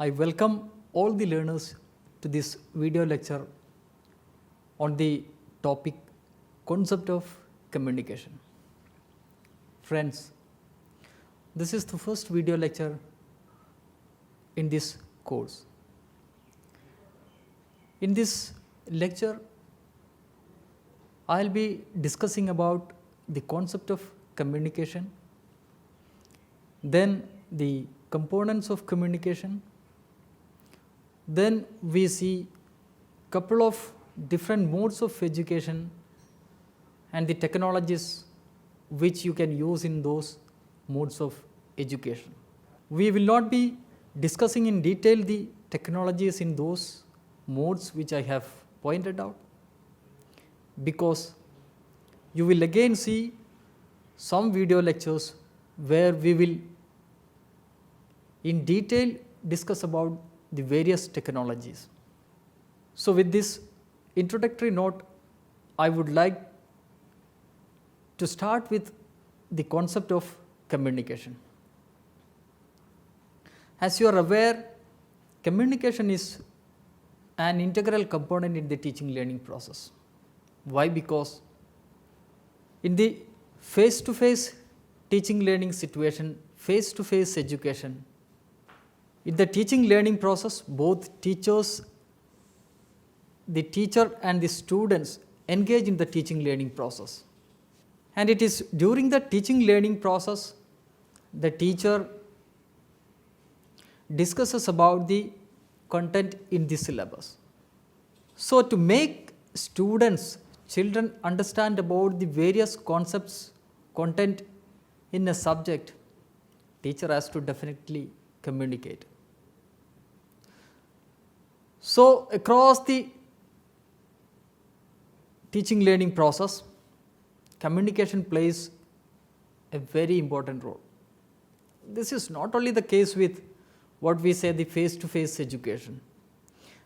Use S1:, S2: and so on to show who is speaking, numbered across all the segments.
S1: I welcome all the learners to this video lecture on the topic concept of communication. Friends, this is the first video lecture in this course. In this lecture, I will be discussing about the concept of communication, then the components of communication, then we see couple of different modes of education and the technologies which you can use in those modes of education. We will not be discussing in detail the technologies in those modes which I have pointed out, because you will again see some video lectures where we will in detail discuss about the various technologies. So with this introductory note, I would like to start with the concept of communication. As you are aware, communication is an integral component in the teaching learning process. Why? Because in the face-to-face teaching learning situation, face-to-face education, in the teaching learning process, both teachers, the teacher and the students engage in the teaching learning process. And it is during the teaching learning process, the teacher discusses about the content in the syllabus. So to make children understand about the various concepts, content in a subject, teacher has to definitely communicate. So across the teaching learning process, communication plays a very important role. This is not only the case with what we say the face-to-face education.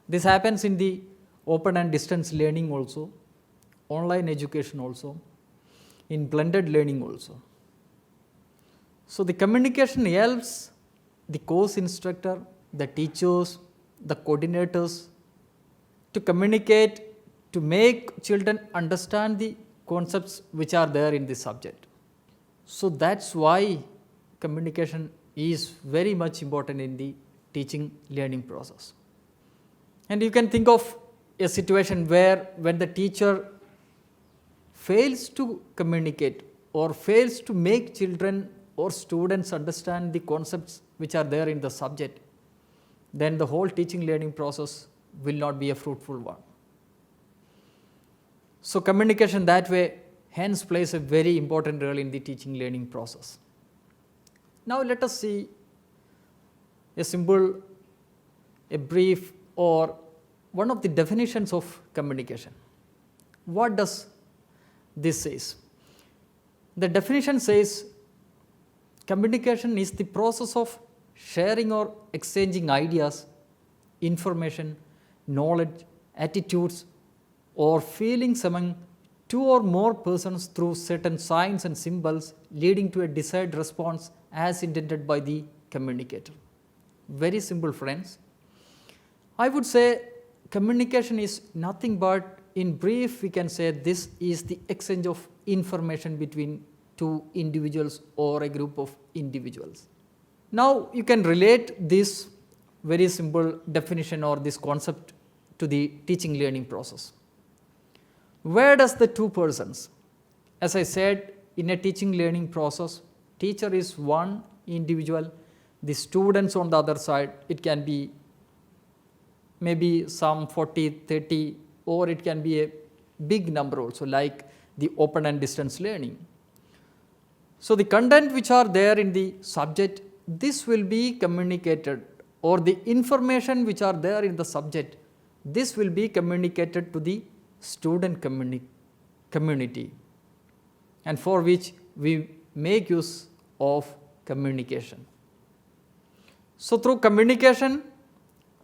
S1: This happens in the open and distance learning also, online education also, in blended learning also. So the communication helps the course instructor, the teachers, the coordinators to communicate, to make children understand the concepts which are there in the subject. So that's why communication is very much important in the teaching learning process. And you can think of a situation where when the teacher fails to communicate or fails to make children or students understand the concepts which are there in the subject, then the whole teaching learning process will not be a fruitful one. So communication that way hence plays a very important role in the teaching learning process. Now let us see a brief or one of the definitions of communication. What does this say? The definition says communication is the process of sharing or exchanging ideas, information, knowledge, attitudes, or feelings among two or more persons through certain signs and symbols leading to a desired response as intended by the communicator. Very simple, friends. I would say communication is nothing but, in brief, we can say this is the exchange of information between two individuals or a group of individuals. Now you can relate this very simple definition or this concept to the teaching learning process. Where does the two persons? As I said, in a teaching learning process, teacher is one individual, the students on the other side, it can be maybe some 40, 30, or it can be a big number also, like the open and distance learning. So the content which are there in the subject, this will be communicated, or the information which are there in the subject, this will be communicated to the student community, and for which we make use of communication. So through communication,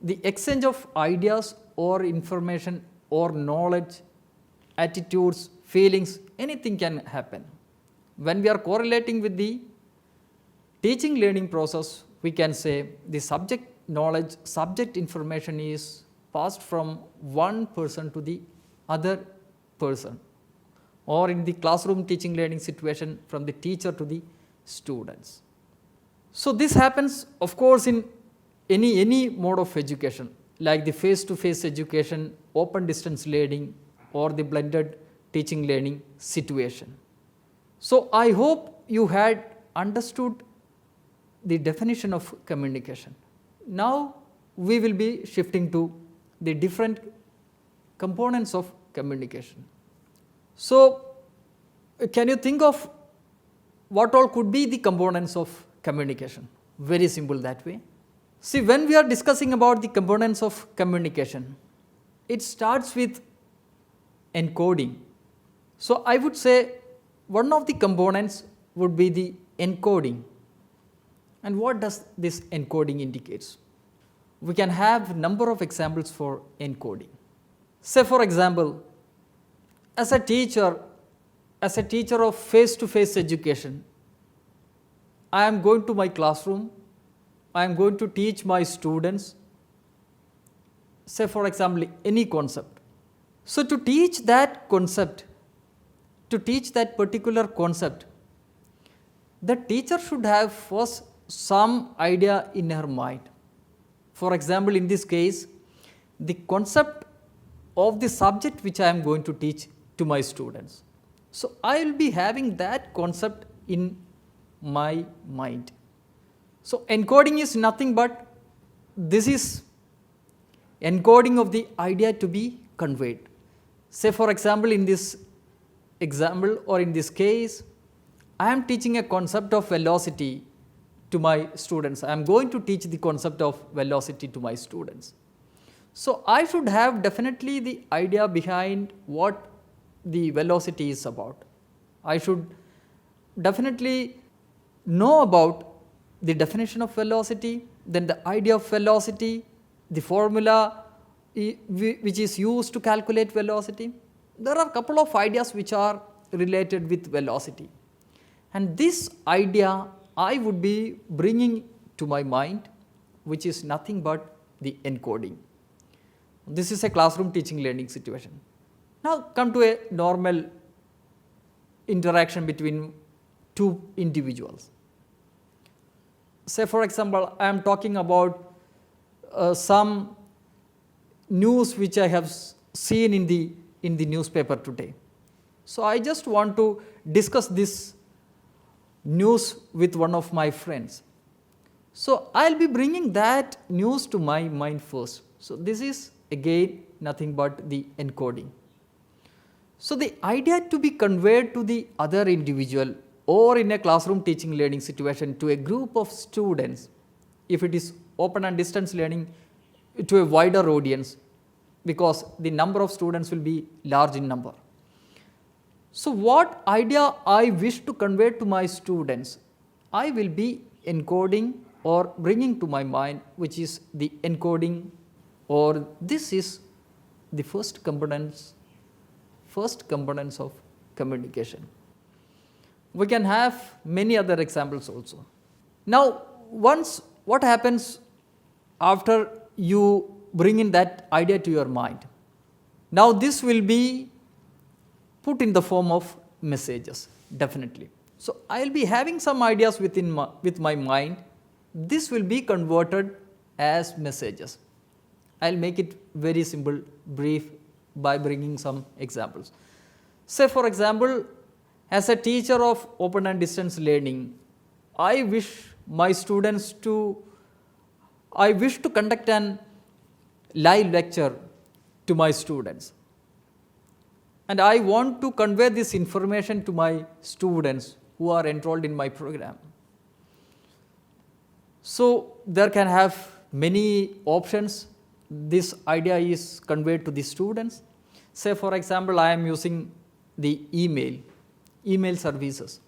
S1: the exchange of ideas or information or knowledge, attitudes, feelings, anything can happen. When we are correlating with the teaching learning process, we can say the subject knowledge, subject information is passed from one person to the other person, or in the classroom teaching learning situation from the teacher to the students. So this happens of course in any mode of education, like the face-to-face education, open distance learning, or the blended teaching learning situation. So I hope you had understood the definition of communication. Now we will be shifting to the different components of communication. So can you think of what all could be the components of communication? Very simple that way. See, when we are discussing about the components of communication, it starts with encoding. So I would say one of the components would be the encoding. And what does this encoding indicates? We can have number of examples for encoding. Say for example, as a teacher of face-to-face education, I am going to my classroom, I am going to teach my students, say for example, any concept. So to teach that concept, to teach that particular concept, the teacher should have first some idea in her mind. For example, in this case, the concept of the subject which I am going to teach to my students. So I will be having that concept in my mind. So encoding is nothing but this is encoding of the idea to be conveyed. Say for example, in this example or in this case, I am teaching a concept of velocity to my students. I am going to teach the concept of velocity to my students. So I should have definitely the idea behind what the velocity is about. I should definitely know about the definition of velocity, then the idea of velocity, the formula which is used to calculate velocity. There are a couple of ideas which are related with velocity. And this idea I would be bringing to my mind, which is nothing but the encoding. This is a classroom teaching learning situation. Now come to a normal interaction between two individuals. Say for example, I am talking about some news which I have seen in the newspaper today. So I just want to discuss this news with one of my friends. So I will be bringing that news to my mind first. So this is again nothing but the encoding. So the idea to be conveyed to the other individual, or in a classroom teaching learning situation to a group of students, if it is open and distance learning, to a wider audience, because the number of students will be large in number. So what idea I wish to convey to my students, I will be encoding or bringing to my mind, which is the encoding, or this is the first components of communication. We can have many other examples also. Now, what happens after you bring in that idea to your mind? Now this will be put in the form of messages, definitely. So I will be having some ideas with my mind. This will be converted as messages. I will make it very simple, brief, by bringing some examples. Say for example, as a teacher of open and distance learning, I wish to conduct an live lecture to my students. And I want to convey this information to my students who are enrolled in my program. So there can have many options. This idea is conveyed to the students. Say for example, I am using the email services.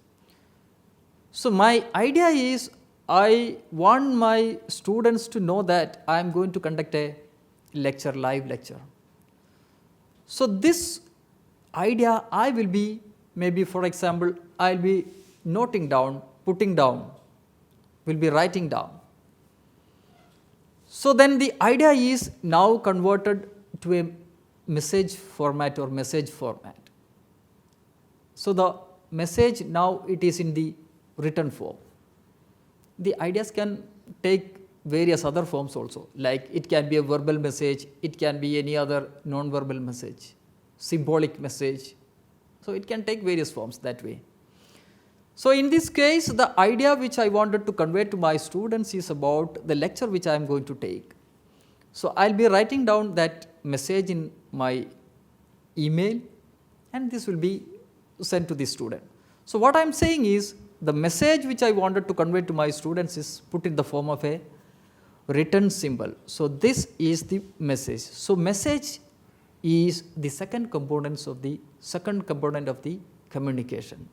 S1: So my idea is I want my students to know that I am going to conduct a lecture, live lecture. So this idea I will be, maybe for example, I will be noting down, putting down, will be writing down. So then the idea is now converted to a message format or message format. So the message now it is in the written form. The ideas can take various other forms also, like it can be a verbal message, it can be any other non-verbal message, symbolic message. So it can take various forms that way. So in this case, the idea which I wanted to convey to my students is about the lecture which I am going to take. So I'll be writing down that message in my email, and this will be sent to the student. So what I am saying is, the message which I wanted to convey to my students is put in the form of a written symbol. So this is the message. So message is the second component of the communication.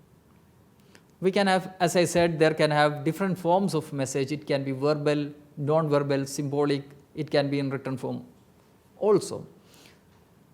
S1: We can have, as I said, there can have different forms of message. It can be verbal, non-verbal, symbolic. It can be in written form also.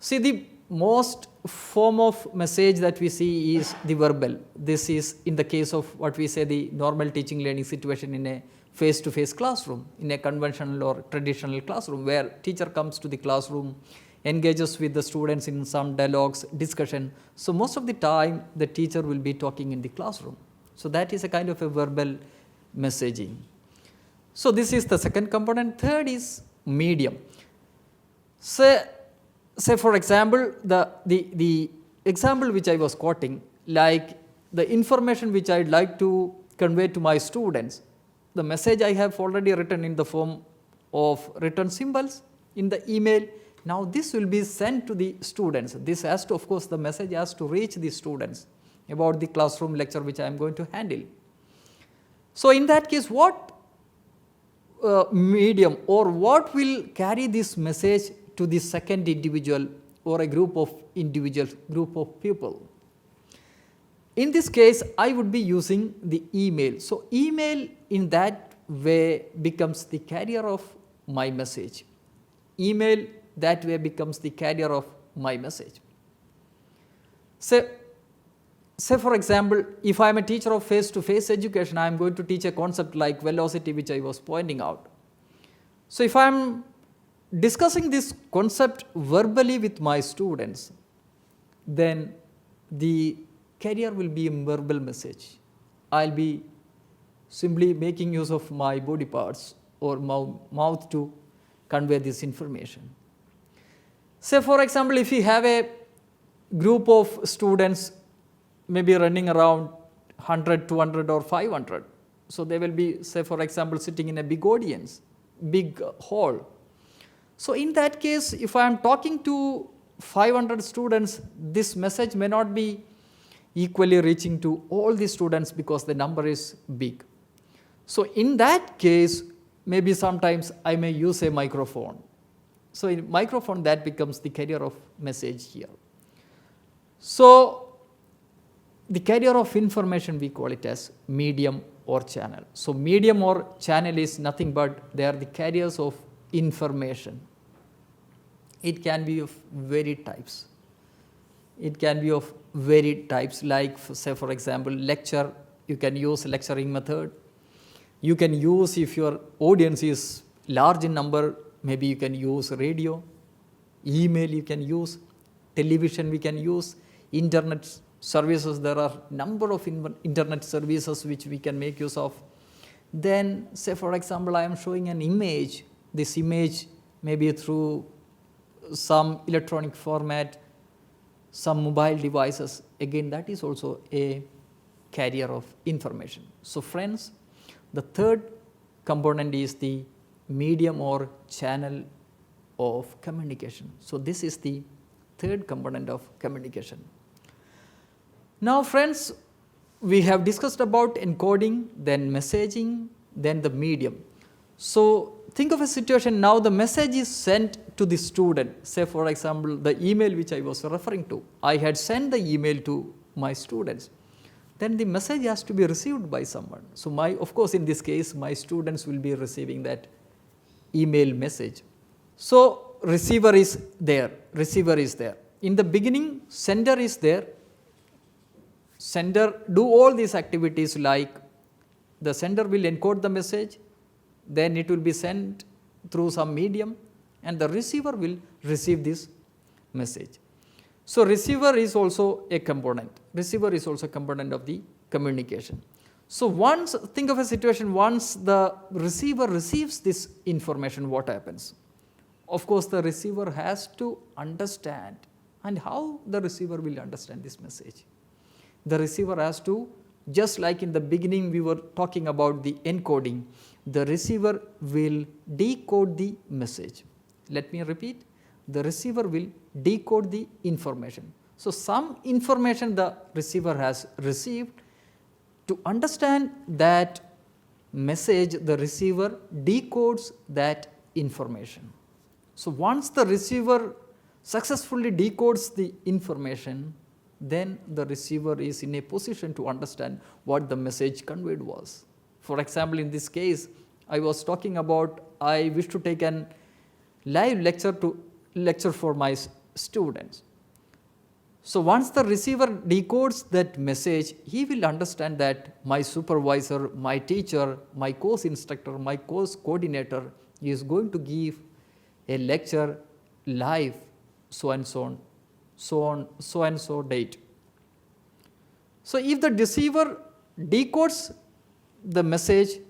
S1: See, the most form of message that we see is the verbal. This is in the case of what we say the normal teaching learning situation in a face-to-face classroom, in a conventional or traditional classroom, where teacher comes to the classroom, engages with the students in some dialogues, discussion. So most of the time the teacher will be talking in the classroom. So that is a kind of a verbal messaging. So this is the second component. Third is medium. Say for example, the example which I was quoting, like the information which I would like to convey to my students, the message I have already written in the form of written symbols in the email. Now this will be sent to the students. This has to, of course, the message has to reach the students about the classroom lecture which I am going to handle. So in that case, what medium or what will carry this message to the second individual or a group of individuals, group of people? In this case, I would be using the email. So email in that way becomes the carrier of my message. Email that way becomes the carrier of my message. Say for example, if I am a teacher of face-to-face education, I am going to teach a concept like velocity, which I was pointing out. So if I am discussing this concept verbally with my students, then the carrier will be a verbal message. I will be simply making use of my body parts or mouth to convey this information. Say for example, if you have a group of students maybe running around 100, 200 or 500. So they will be, say for example, sitting in a big audience, big hall. So in that case, if I am talking to 500 students, this message may not be equally reaching to all the students because the number is big. So in that case, maybe sometimes I may use a microphone. So in microphone, that becomes the carrier of message here. So the carrier of information, we call it as medium or channel. So medium or channel is nothing but they are the carriers of information. It can be of varied types. It can be of varied types, like say for example, lecture, you can use lecturing method. You can use, if your audience is large in number, maybe you can use radio, email you can use, television we can use, internet services, there are number of internet services which we can make use of. Then say for example, I am showing an image, this image maybe through some electronic format, some mobile devices, again that is also a carrier of information. So friends, the third component is the medium or channel of communication. So this is the third component of communication. Now friends, we have discussed about encoding, then messaging, then the medium. So think of a situation, now the message is sent to the student. Say for example, the email which I was referring to, I had sent the email to my students. Then the message has to be received by someone. So of course in this case, my students will be receiving that email message. So receiver is there. In the beginning, sender is there. Sender do all these activities, like the sender will encode the message, then it will be sent through some medium, and the receiver will receive this message. So, receiver is also a component, receiver is also a component of the communication. So, once think of a situation, once the receiver receives this information, what happens? Of course, the receiver has to understand, and how the receiver will understand this message? The receiver has to, just like in the beginning we were talking about the encoding, the receiver will decode the message. Let me repeat, the receiver will decode the information. So, some information the receiver has received. To understand that message, the receiver decodes that information. So, once the receiver successfully decodes the information, then the receiver is in a position to understand what the message conveyed was. For example, in this case, I was talking about I wish to take an live lecture for my students. So, once the receiver decodes that message, he will understand that my supervisor, my teacher, my course instructor, my course coordinator is going to give a lecture live so and so date. So, if the receiver decodes the message,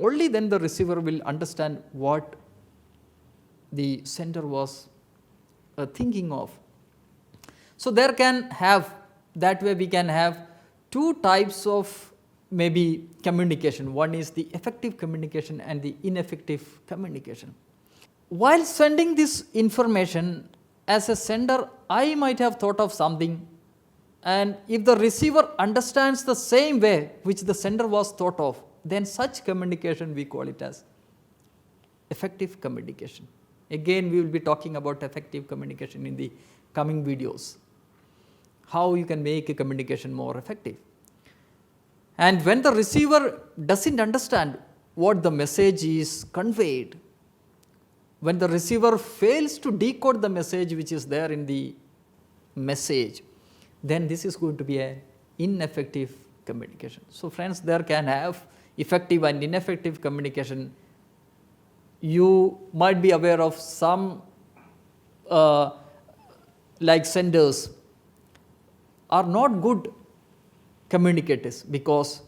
S1: only then the receiver will understand what the sender was thinking of. So, there can have, that way we can have two types of maybe communication. One is the effective communication and the ineffective communication. While sending this information, as a sender, I might have thought of something, and if the receiver understands the same way which the sender was thought of, then such communication we call it as effective communication. Again, we will be talking about effective communication in the coming videos, how you can make a communication more effective. And when the receiver does not understand what the message is conveyed, when the receiver fails to decode the message which is there in the message, then this is going to be an ineffective communication. So, friends, there can have effective and ineffective communication. You might be aware of some like senders are not good communicators because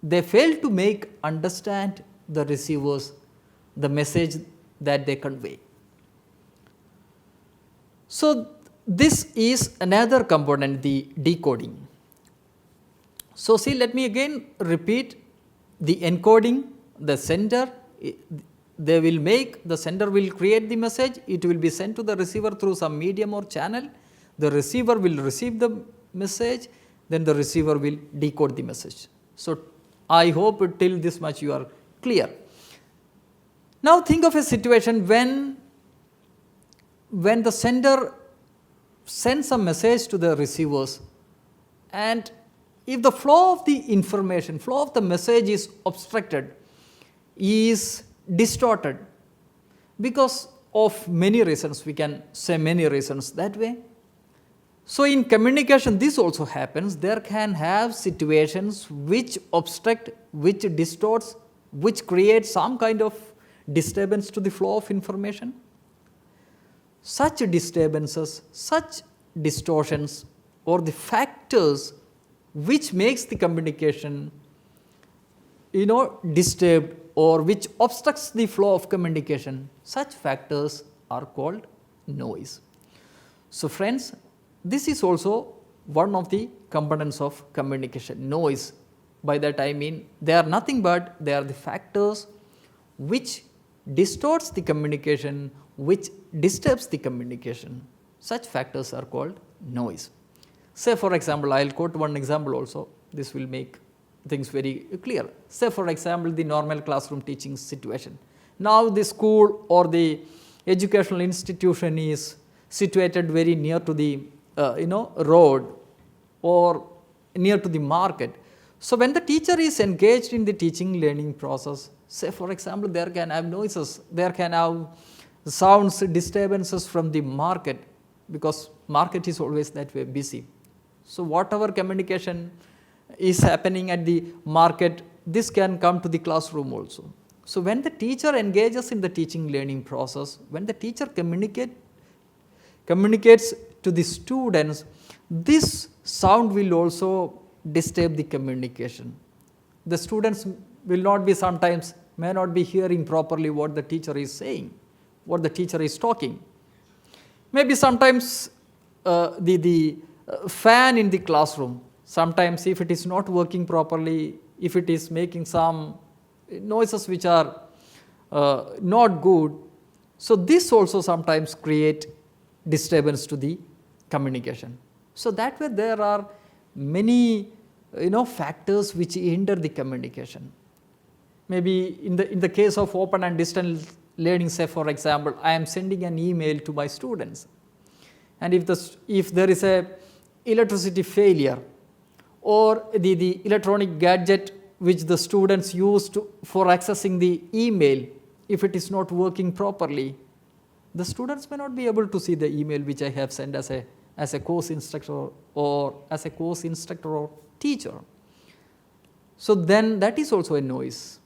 S1: they fail to make understand the receivers the message that they convey. So, this is another component, the decoding. So, see, let me again repeat the encoding, the sender, they will make, the sender will create the message, it will be sent to the receiver through some medium or channel, the receiver will receive the message, then the receiver will decode the message. So, I hope till this much you are clear. Now, think of a situation when the sender sends a message to the receivers, and if the flow of the information, flow of the message is obstructed, is distorted because of many reasons, we can say many reasons that way. So, in communication this also happens, there can have situations which obstruct, which distorts, which create some kind of disturbance to the flow of information. Such disturbances, such distortions or the factors which makes the communication disturbed or which obstructs the flow of communication, such factors are called noise. So, friends, this is also one of the components of communication, noise. By that I mean they are nothing but they are the factors which distorts the communication, which disturbs the communication. Such factors are called noise. Say for example, I will quote one example also, this will make things very clear. Say for example, the normal classroom teaching situation. Now the school or the educational institution is situated very near to the road or near to the market. So, when the teacher is engaged in the teaching learning process, say for example, there can have noises, there can have sounds, disturbances from the market, because market is always that way busy. So, whatever communication is happening at the market, this can come to the classroom also. So, when the teacher engages in the teaching learning process, when the teacher communicates to the students, this sound will also disturb the communication. The students will not be sometimes may not be hearing properly what the teacher is saying, what the teacher is talking. Maybe sometimes the fan in the classroom, sometimes if it is not working properly, if it is making some noises which are not good, so this also sometimes create disturbance to the communication. So that way there are many factors which hinder the communication. Maybe in the case of open and distance learning, say for example, I am sending an email to my students, and if there is a electricity failure or the electronic gadget which the students use for accessing the email, if it is not working properly, the students may not be able to see the email which I have sent as a course instructor or as a course instructor or teacher. So then that is also a noise.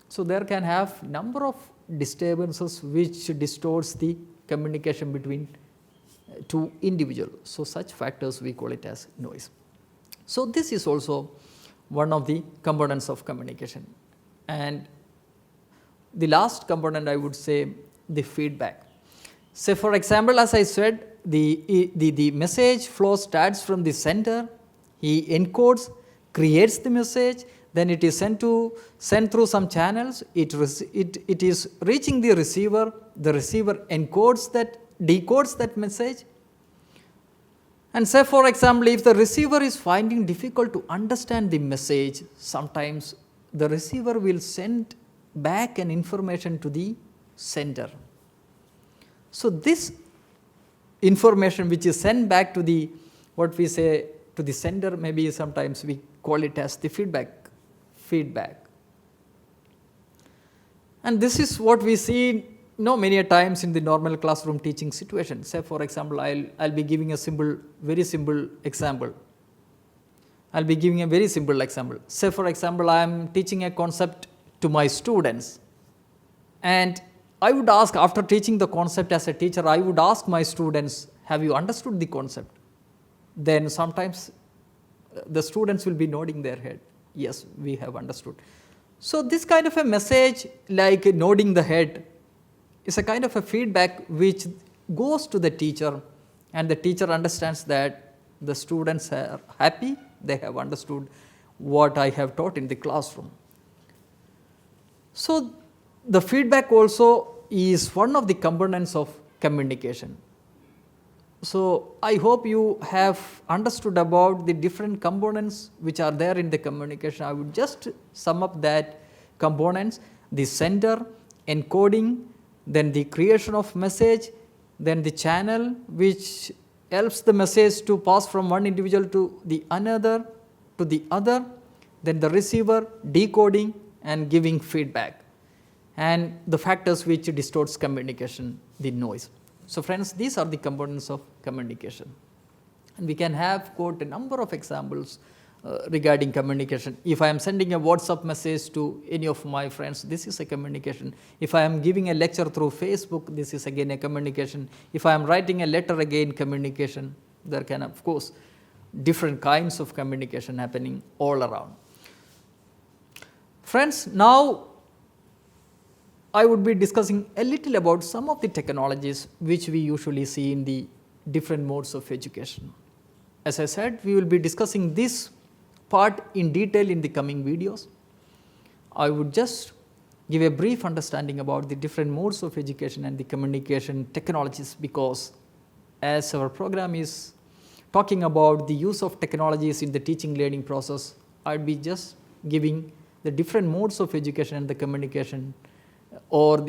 S1: So there can have number of disturbances which distorts the communication between two individuals. So such factors we call it as noise. So this is also one of the components of communication. And the last component, I would say, the feedback. Say for example, as I said, the message flow starts from the sender, he encodes, creates the message, then it is sent through some channels, it is reaching the receiver encodes that, decodes that message. And say for example, if the receiver is finding difficult to understand the message, sometimes the receiver will send back an information to the sender. So this information which is sent back to the sender, maybe sometimes we call it as the feedback. And this is what we see many a times in the normal classroom teaching situation. Say for example, I'll be giving a very simple example. Say for example, I am teaching a concept to my students, and I would ask, after teaching the concept as a teacher, I would ask my students, have you understood the concept? Then sometimes the students will be nodding their head, yes, we have understood. So this kind of a message, like nodding the head, is a kind of a feedback which goes to the teacher, and the teacher understands that the students are happy, they have understood what I have taught in the classroom. So the feedback also is one of the components of communication. So I hope you have understood about the different components which are there in the communication. I would just sum up that components: the sender, encoding, then the creation of message, then the channel which helps the message to pass from one individual to the other, then the receiver, decoding and giving feedback, and the factors which distorts communication, the noise. So friends, these are the components of communication, and we can have quote a number of examples regarding communication. If I am sending a WhatsApp message to any of my friends, this is a communication. If I am giving a lecture through Facebook, this is again a communication. If I am writing a letter, again communication. There can of course different kinds of communication happening all around. Friends, now I would be discussing a little about some of the technologies which we usually see in the different modes of education. As I said, we will be discussing this part in detail in the coming videos. I would just give a brief understanding about the different modes of education and the communication technologies, because as our program is talking about the use of technologies in the teaching learning process, I would be just giving the different modes of education and the communication, I'd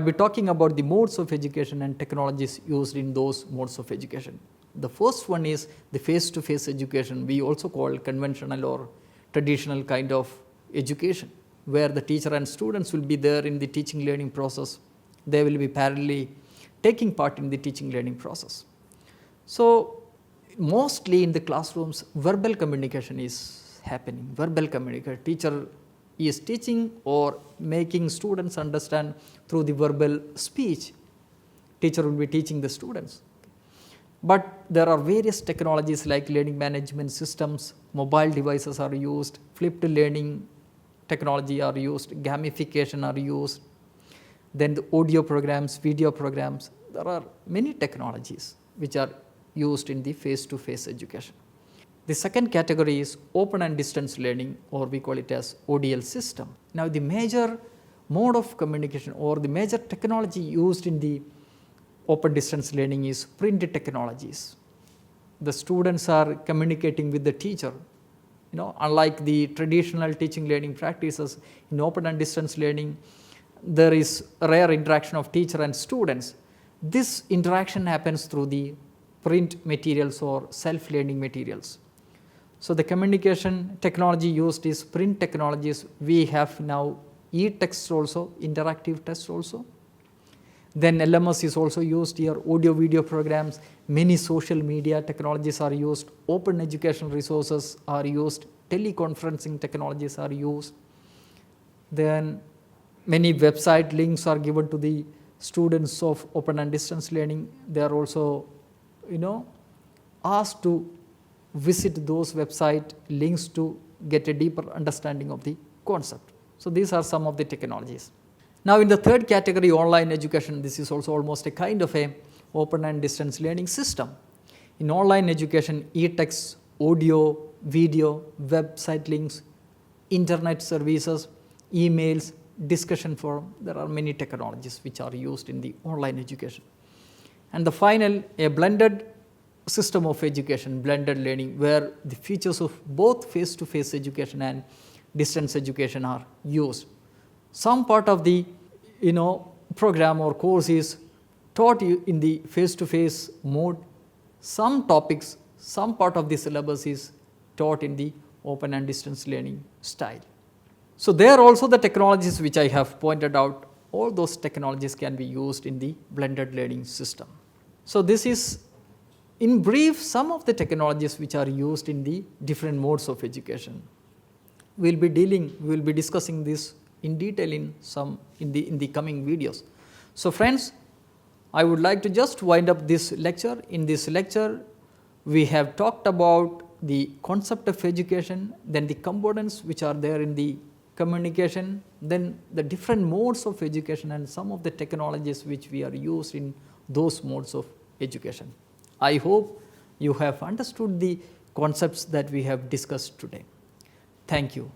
S1: be talking about the modes of education and technologies used in those modes of education. The first one is the face-to-face education, we also call conventional or traditional kind of education, where the teacher and students will be there in the teaching learning process. They will be parallelly taking part in the teaching learning process. So mostly in the classrooms, verbal communication is happening. Verbal communication, teacher is teaching or making students understand through the verbal speech. Teacher will be teaching the students. But there are various technologies like learning management systems, mobile devices are used, flipped learning technology are used, gamification are used, then the audio programs, video programs. There are many technologies which are used in the face-to-face education. The second category is open and distance learning, or we call it as ODL system. Now the major mode of communication or the major technology used in the open distance learning is print technologies. The students are communicating with the teacher. Unlike the traditional teaching learning practices, in open and distance learning, there is rare interaction of teacher and students. This interaction happens through the print materials or self-learning materials. So the communication technology used is print technologies. We have now e-text also, interactive text also. Then LMS is also used here, audio video programs, many social media technologies are used, open educational resources are used, teleconferencing technologies are used. Then many website links are given to the students of open and distance learning. They are also asked to visit those website links to get a deeper understanding of the concept. So these are some of the technologies. Now in the third category, online education, this is also almost a kind of a open and distance learning system. In online education, e-text, audio, video, website links, internet services, emails, discussion forum, there are many technologies which are used in the online education. And the final, a blended system of education, blended learning, where the features of both face-to-face education and distance education are used. Some part of the program or course is taught in the face-to-face mode. Some topics, some part of the syllabus is taught in the open and distance learning style. So there also the technologies which I have pointed out, all those technologies can be used in the blended learning system. So this is in brief some of the technologies which are used in the different modes of education. We will be discussing this in detail in the coming videos. So friends, I would like to just wind up this lecture. In this lecture, we have talked about the concept of education, then the components which are there in the communication, then the different modes of education and some of the technologies which we are used in those modes of education. I hope you have understood the concepts that we have discussed today. Thank you.